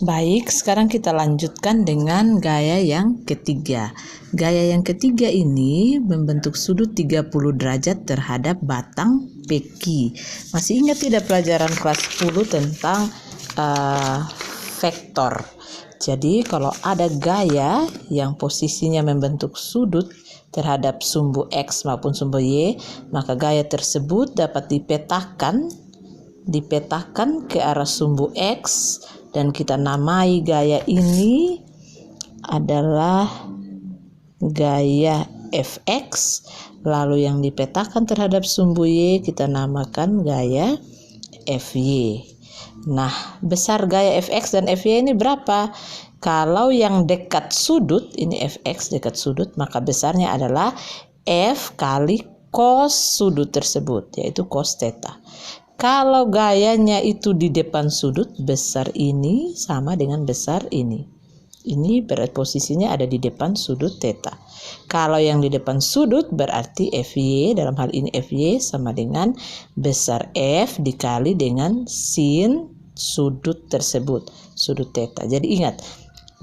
Baik, sekarang kita lanjutkan dengan gaya yang ketiga. Gaya yang ketiga ini membentuk sudut 30 derajat terhadap batang peki. Masih ingat tidak pelajaran kelas 10 tentang vektor? Jadi kalau ada gaya yang posisinya membentuk sudut terhadap sumbu X maupun sumbu Y, maka gaya tersebut dapat dipetakan ke arah sumbu X, dan kita namai gaya ini adalah gaya Fx. Lalu yang dipetakan terhadap sumbu Y kita namakan gaya Fy. Nah, besar gaya Fx dan Fy ini berapa? Kalau yang dekat sudut, ini Fx dekat sudut, maka besarnya adalah F kali cos sudut tersebut, yaitu cos theta. Kalau gayanya itu di depan sudut, besar ini sama dengan besar ini. Ini berarti posisinya ada di depan sudut theta. Kalau yang di depan sudut berarti Fy, dalam hal ini Fy sama dengan besar F dikali dengan sin sudut tersebut, sudut theta. Jadi ingat,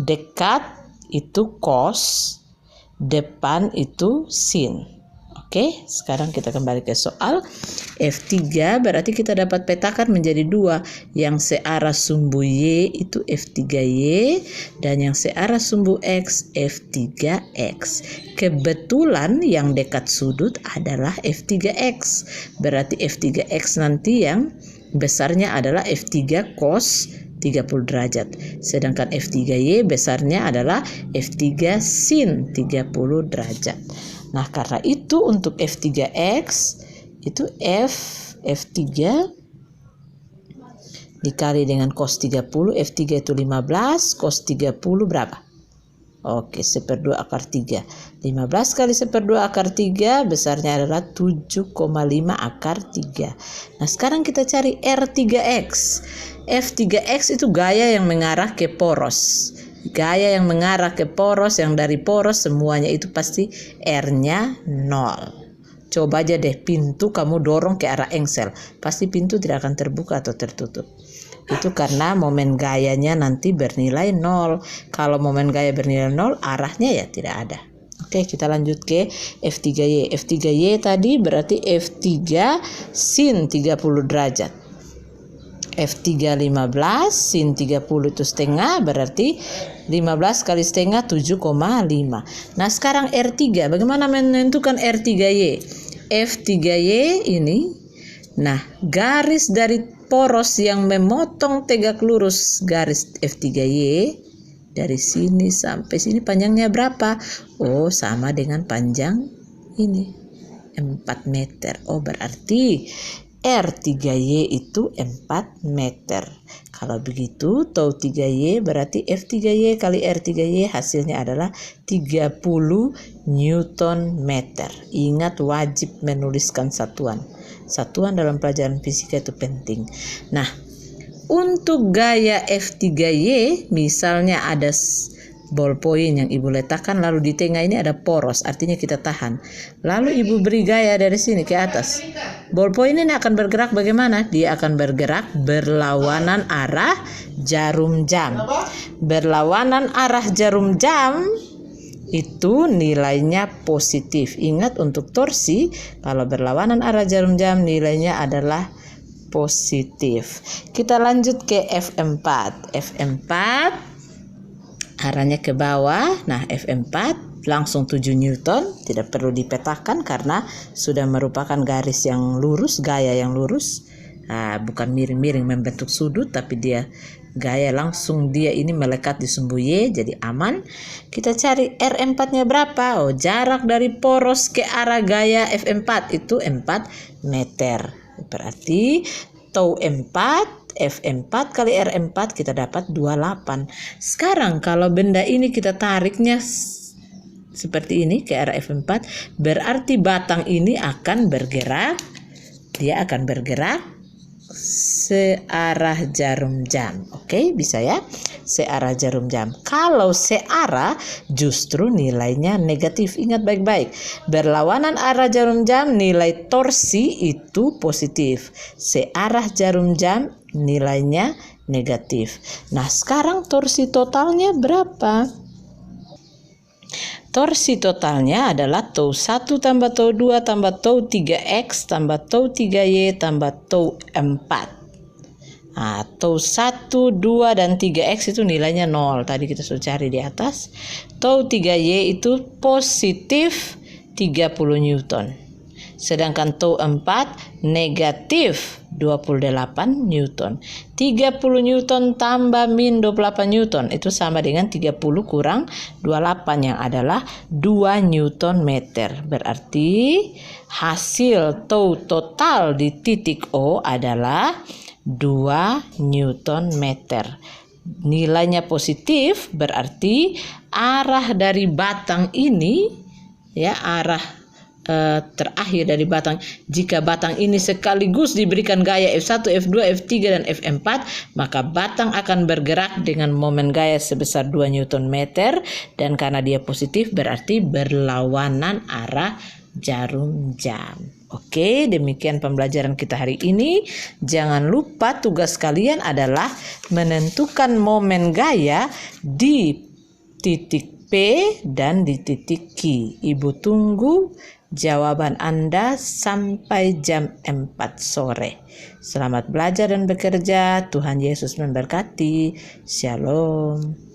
dekat itu cos, depan itu sin. Oke, sekarang kita kembali ke soal. F3 berarti kita dapat petakan menjadi dua. Yang searah sumbu Y itu F3Y, dan yang searah sumbu X F3X. Kebetulan yang dekat sudut adalah F3X. Berarti F3X nanti yang besarnya adalah F3 cos 30 derajat. Sedangkan F3Y besarnya adalah F3 sin 30 derajat. Nah, karena itu untuk F3X itu F3 dikali dengan cos 30, F3 itu 15, cos 30 berapa? Oke, 1/2 akar 3. 15 kali 1/2 akar 3 besarnya adalah 7,5 akar 3. Nah, sekarang kita cari R3X. F3X itu gaya yang mengarah ke poros. Gaya yang mengarah ke poros, yang dari poros semuanya itu pasti R-nya 0. Coba aja deh pintu kamu dorong ke arah engsel, pasti pintu tidak akan terbuka atau tertutup. Itu karena momen gayanya nanti bernilai 0. Kalau momen gaya bernilai 0, arahnya ya tidak ada. Oke, kita lanjut ke F3Y. F3Y tadi berarti F3 sin 30 derajat. F3 15, sin 30 itu setengah, berarti 15 kali setengah 7,5. Nah, sekarang R3, bagaimana menentukan R3Y? F3Y ini, nah, garis dari poros yang memotong tegak lurus garis F3Y dari sini sampai sini panjangnya berapa? Oh, sama dengan panjang ini, 4 meter. Oh, berarti R3Y itu 4 meter. Kalau begitu, tau 3Y berarti F3Y kali R3Y hasilnya adalah 30 Newton meter. Ingat, wajib menuliskan satuan. Satuan dalam pelajaran fisika itu penting. Nah, untuk gaya F3Y misalnya ada ballpoint yang ibu letakkan, lalu di tengah ini ada poros, artinya kita tahan. Lalu ibu beri gaya dari sini ke atas. Ballpoint ini akan bergerak bagaimana? Dia akan bergerak berlawanan arah jarum jam. Berlawanan arah jarum jam itu nilainya positif. Ingat, untuk torsi kalau berlawanan arah jarum jam nilainya adalah positif. Kita lanjut ke F4. F4 arahnya ke bawah. Nah, F4 langsung 7 Newton, tidak perlu dipetakan karena sudah merupakan garis yang lurus, gaya yang lurus. Nah, bukan miring-miring membentuk sudut, tapi dia gaya langsung, dia ini melekat di sumbu Y, jadi aman. Kita cari R4-nya berapa? Oh, jarak dari poros ke arah gaya F4 itu 4 meter. Berarti tau 4, F4 kali R4 kita dapat 28. Sekarang kalau benda ini kita tariknya seperti ini ke arah F4, berarti batang ini akan bergerak. Dia akan bergerak searah jarum jam. Oke, bisa ya? Searah jarum jam. Kalau searah justru nilainya negatif. Ingat baik-baik. Berlawanan arah jarum jam nilai torsi itu positif. Searah jarum jam nilainya negatif. Nah, sekarang torsi totalnya berapa? Torsi totalnya adalah tau 1 tambah tau 2 tambah tau 3X tambah tau 3Y tambah tau 4. Nah, tau 1, 2, dan 3X itu nilainya 0. Tadi kita sudah cari di atas. Tau 3Y itu positif 30 Newton. Sedangkan tau 4 negatif 28 Newton. 30 Newton tambah min 28 Newton itu sama dengan 30 kurang 28 yang adalah 2 Newton meter. Berarti hasil tau total di titik O adalah 2 Newton meter. Nilainya positif berarti arah dari batang ini, ya, arah terakhir dari batang, jika batang ini sekaligus diberikan gaya F1, F2, F3 dan F4, maka batang akan bergerak dengan momen gaya sebesar 2 Newton meter, dan karena dia positif berarti berlawanan arah jarum jam. Oke, demikian pembelajaran kita hari ini. Jangan lupa tugas kalian adalah menentukan momen gaya di titik P dan di titik Q. Ibu tunggu jawaban Anda sampai jam 4 sore. Selamat belajar dan bekerja. Tuhan Yesus memberkati. Shalom.